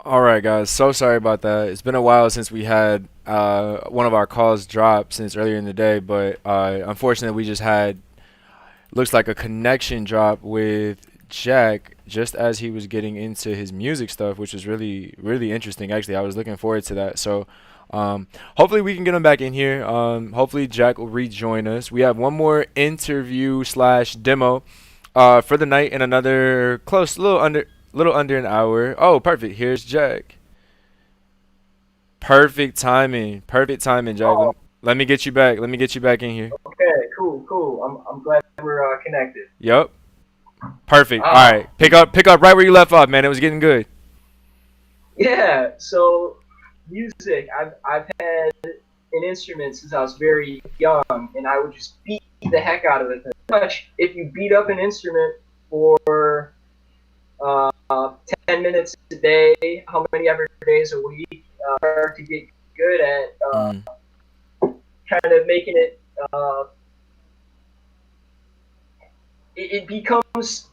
All right, guys. So sorry about that. It's been a while since we had one of our calls drop since earlier in the day, but unfortunately, we just had looks like a connection drop with Jack just as he was getting into his music stuff, which was really interesting. Actually, I was looking forward to that. So, hopefully, we can get him back in here. Hopefully, Jack will rejoin us. We have one more interview slash demo for the night in another close, little under an hour. Oh, perfect. Here's Jack. Perfect timing, Jack. Oh, Let me get you back. Let me get you back in here. okay, cool. I'm glad we're connected. Yep. Perfect. All Um, right. Pick up right where you left off, man. It was getting good. yeah. So music, I've had an instrument since I was very young, and I would just beat the heck out of it. Pretty much, if you beat up an instrument for uh, 10 minutes a day, how many ever days a week, start to get good at Mm. kind of making it. It becomes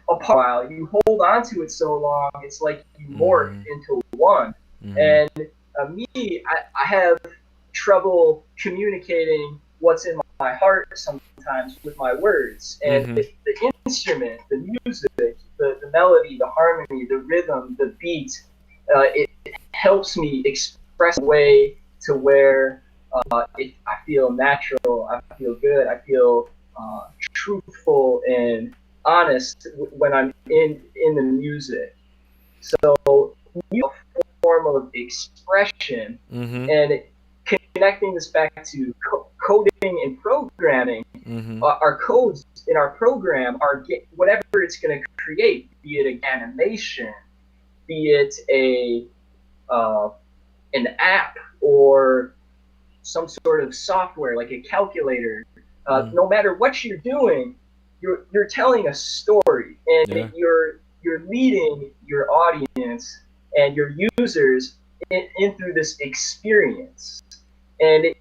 a while. You hold on to it so long, it's like you morph Mhm. into one. Mhm. And I have trouble communicating what's in my heart sometimes with my words. And Mhm. the instrument, the music, the melody, the harmony, the rhythm, the beat, it helps me express a way to where I feel natural, I feel good, I feel truthful and honest when I'm in the music. So music is a form of expression, Mhm. and connecting this back to coding and programming. Mhm. Our codes in our program are whatever it's going to create, be it an animation, be it a uh, an app or some sort of software like a calculator. Mm. No matter what you're doing, you're telling a story, and Yeah. you're leading your audience and your users in through this experience, and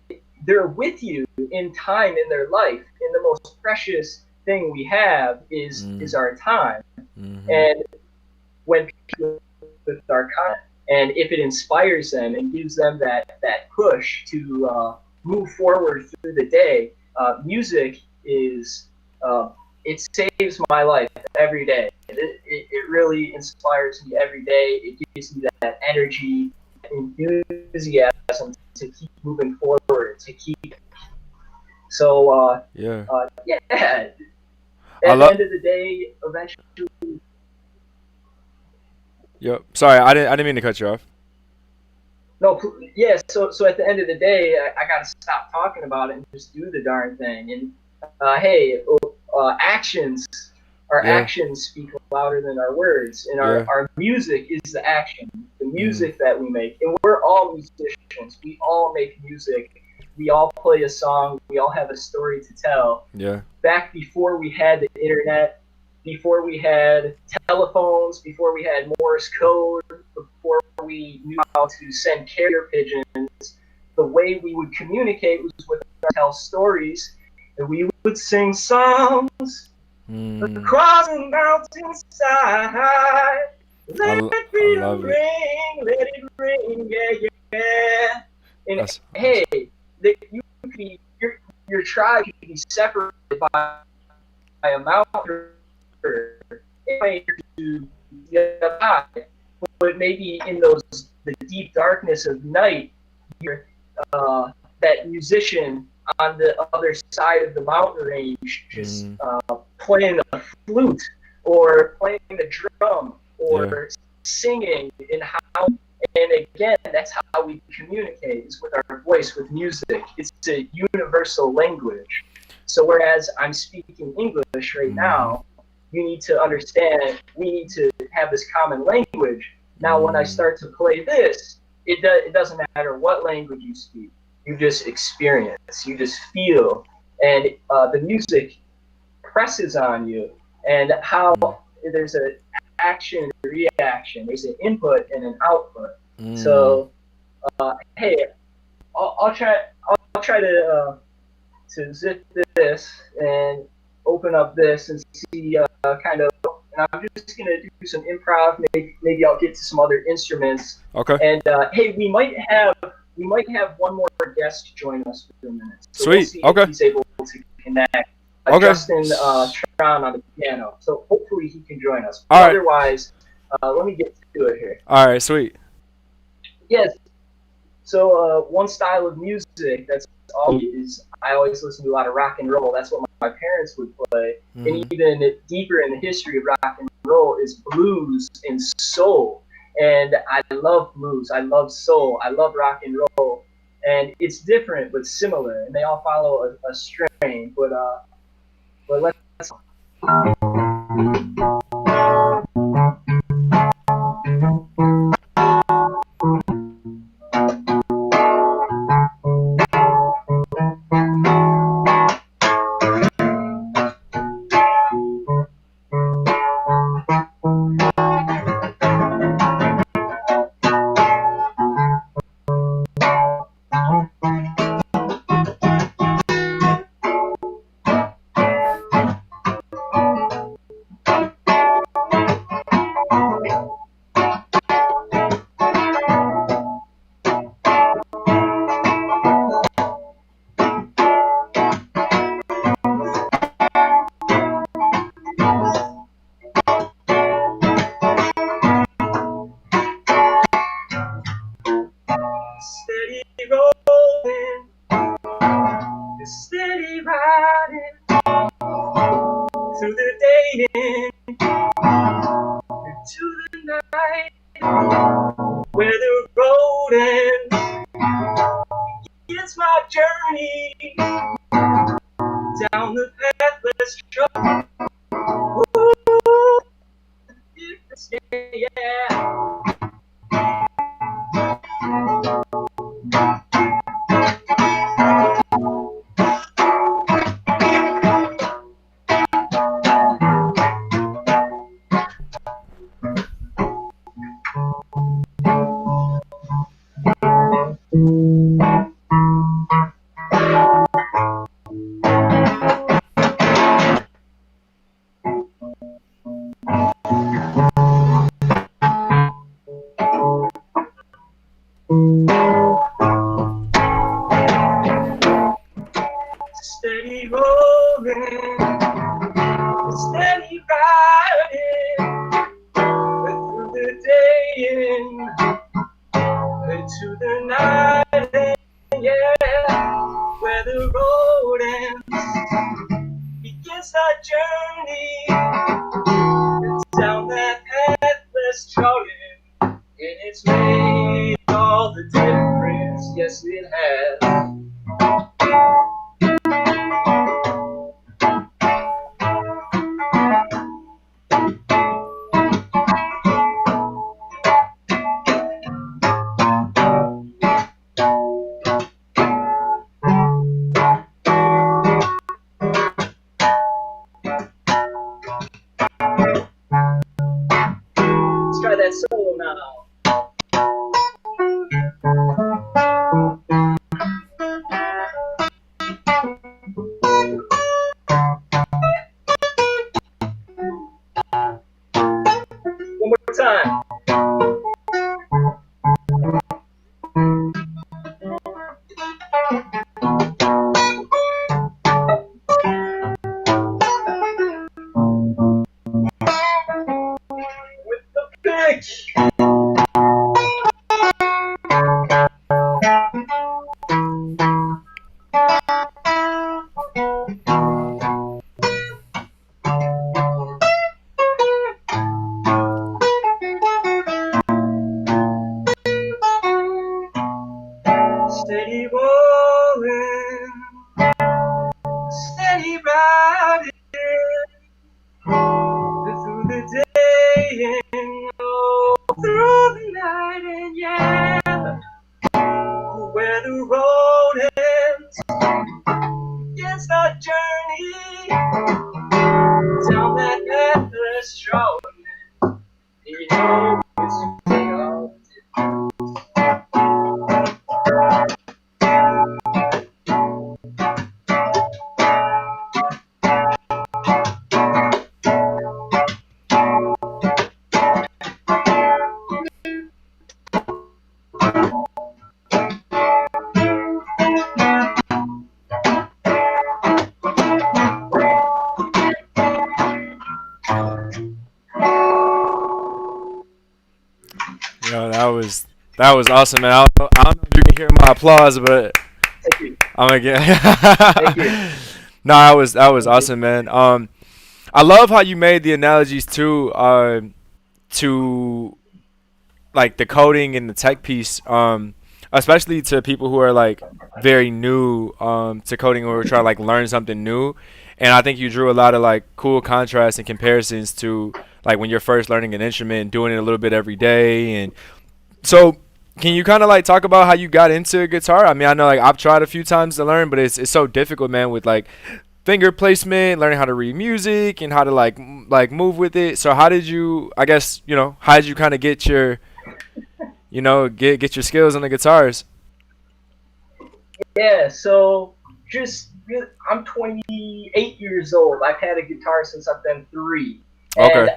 they're with you in time in their life. And the most precious thing we have is Mm. our time. Mhm. And when people with our content, and if it inspires them and gives them that push to move forward through the day, music is it saves my life every day. It really inspires me every day. It gives me that energy, enthusiasm to keep moving forward, to keep. So Yeah. yeah, at I the love. end of the day, eventually. Yep. Sorry, I didn't mean to cut you off. No, yeah. So at the end of the day, I got to stop talking about it and just do the darn thing. And hey, actions, our Yeah. actions speak louder than our words, and Yeah. our music is the action, the Mm. music that we make. And we're all musicians. We all make music. We all play a song. We all have a story to tell. Yeah. Back before we had the internet, before we had telephones, before we had Morse code, before we knew how to send carrier pigeons, the way we would communicate was with tell stories, and we would sing songs Mm. across the mountainside. I, Let I freedom love it. ring, let it ring, yeah, yeah. And That's hey, awesome. you could be your tribe could be separated by a mountain to the other, but maybe in the deep darkness of night, you're that musician on the other side of the mountain range, just Mm. playing the flute or playing the drum Yeah. or singing, and how. And again, that's how we communicate, is with our voice, with music. It's a universal language. So whereas I'm speaking English right Mhm. now, you need to understand, we need to have this common language. Now, when I Mm. start to play this, it doesn't matter what language you speak. You just experience, you just feel, and the music presses on you, and how Mm. there's a action and reaction. There's an input and an output. Mm. So, hey, I'll try. I'll try to zip this and open up this and see kind of. and I'm just gonna do some improv. Maybe I'll get to some other instruments. Okay. And hey, we might have one more guest join us for a minute, so we'll Sweet. see if Okay. he's able to connect. Okay. Justin Tron on the piano, so hopefully he can join us. All But right. otherwise, let me get to it here. All right. Sweet. Yes. So one style of music that's always I always listen to a lot of rock and roll. That's what my parents would play. Mm-hmm. And even deeper in the history of rock and roll is blues and soul. And I love blues. I love soul. I love rock and roll. And it's different but similar, and they all follow a strain. But let's. Steady rolling, steady riding through the day into the night, where the road ends. It's my journey down the path less traveled. Ooh, yeah. Steady rolling, steady riding through the day into the night, yeah, where the road ends begins our journey down that path less trodden, and it's made all the difference. Yes, it has. Let's try that solo now. One more time. With the pick. Steady rolling, steady riding through the day and oh, through the night, and yeah, where the road ends, yes, our journey down that path less trodden. You know, it's to take all No, that was awesome, man. I don't know if you can hear my applause, but Thank you. I'm gonna get. Thank you. No, that was Thank you. awesome, man. I love how you made the analogies to like the coding and the tech piece, especially to people who are like very new to coding or try to like learn something new. And I think you drew a lot of like cool contrasts and comparisons to like when you're first learning an instrument and doing it a little bit every day. And so, can you kind of like talk about how you got into guitar? I mean, I know like I've tried a few times to learn, but it's so difficult, man, with like finger placement, learning how to read music and how to like move with it. So how did you? I guess how did you kind of get your get your skills on the guitars? Yeah, so I'm 28 years old. I've had a guitar since I've been 3. And Okay.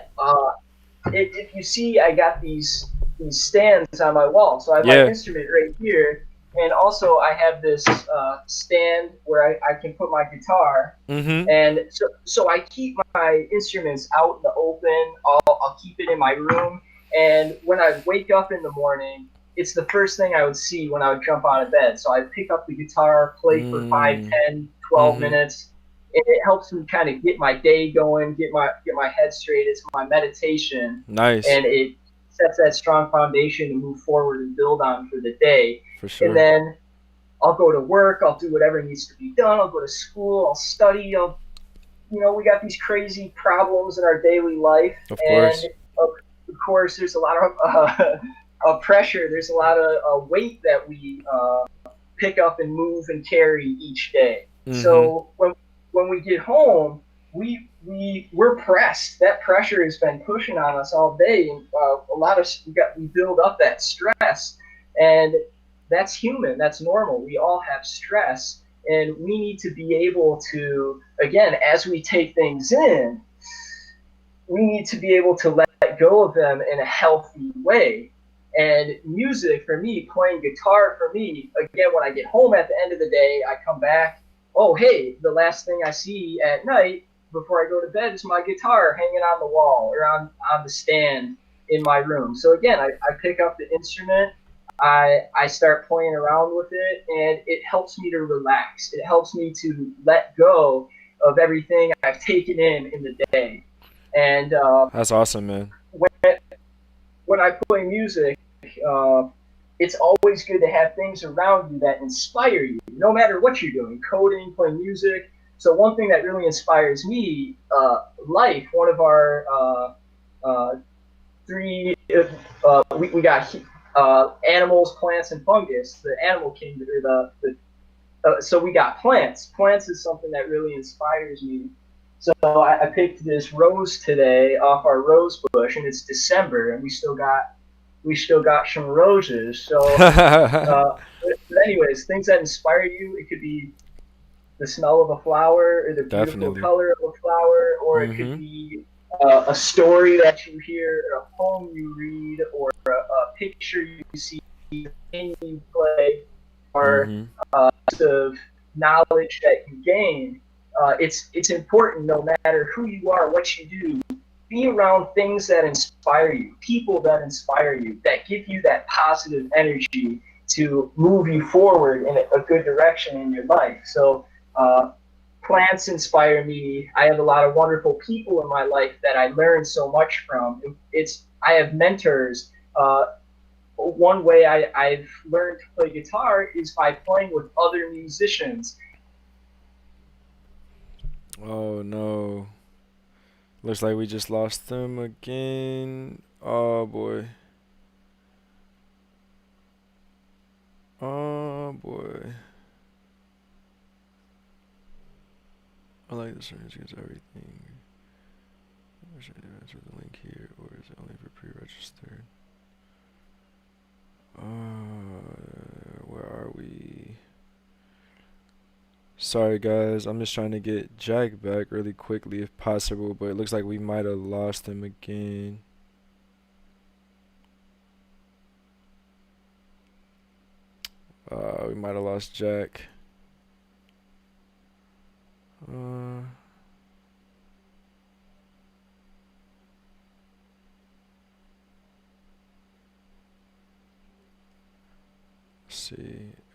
if you see, I got these stands on my wall. So I have my Yeah. instrument right here, and also I have this stand where I can put my guitar. Mhm. And so I keep my instruments out in the open. I'll keep it in my room. And when I wake up in the morning, it's the first thing I would see when I would jump out of bed. So I'd pick up the guitar, play for 5, Mm. 10, 12 Mhm. minutes. And it helps me kind of get my day going, get my head straight. It's my meditation, Nice. and it sets that strong foundation to move forward and build on for the day. For And sure. then I'll go to work. I'll do whatever needs to be done. I'll go to school. I'll study. We got these crazy problems in our daily life, Of and course. of course, there's a lot of of pressure. There's a lot of weight that we pick up and move and carry each day. Mhm. So when we get home, we're pressed. That pressure has been pushing on us all day, and a lot of we build up that stress, and that's human. That's normal. We all have stress, and we need to be able to, again, as we take things in, we need to be able to let go of them in a healthy way. And music for me, playing guitar for me, again, when I get home at the end of the day, I come back. Oh, hey, the last thing I see at night before I go to bed is my guitar hanging on the wall or on the stand in my room. So again, I pick up the instrument, I start playing around with it, and it helps me to relax. It helps me to let go of everything I've taken in the day. And That's awesome, man. when, when I play music, uh, it's always good to have things around you that inspire you, no matter what you're doing, coding, playing music. So one thing that really inspires me, life. One of our uh, three, we got animals, plants, and fungus. The animal kingdom, or so we got plants. Plants is something that really inspires me. So I picked this rose today off our rose bush, and it's December, and we still got some roses. So, but anyways, things that inspire you. It could be the smell of a flower, or the beautiful Definitely. color of a flower, or it could Mhm. be a story that you hear, or a poem you read, or a picture you see, a game you play, or Mhm. of knowledge that you gain. It's important, no matter who you are, what you do, be around things that inspire you, people that inspire you, that give you that positive energy to move you forward in a good direction in your life. So, uh, plants inspire me. I have a lot of wonderful people in my life that I learn so much from. I have mentors. One way I've learned to play guitar is by playing with other musicians. Oh no. Looks like we just lost them again. Oh boy. Oh boy. I like the search gives everything. Should I enter the link here, or is it only for pre-registered? Where are we? Sorry guys, I'm just trying to get Jack back really quickly if possible, but it looks like we might have lost him again. We might have lost Jack. Uh, see.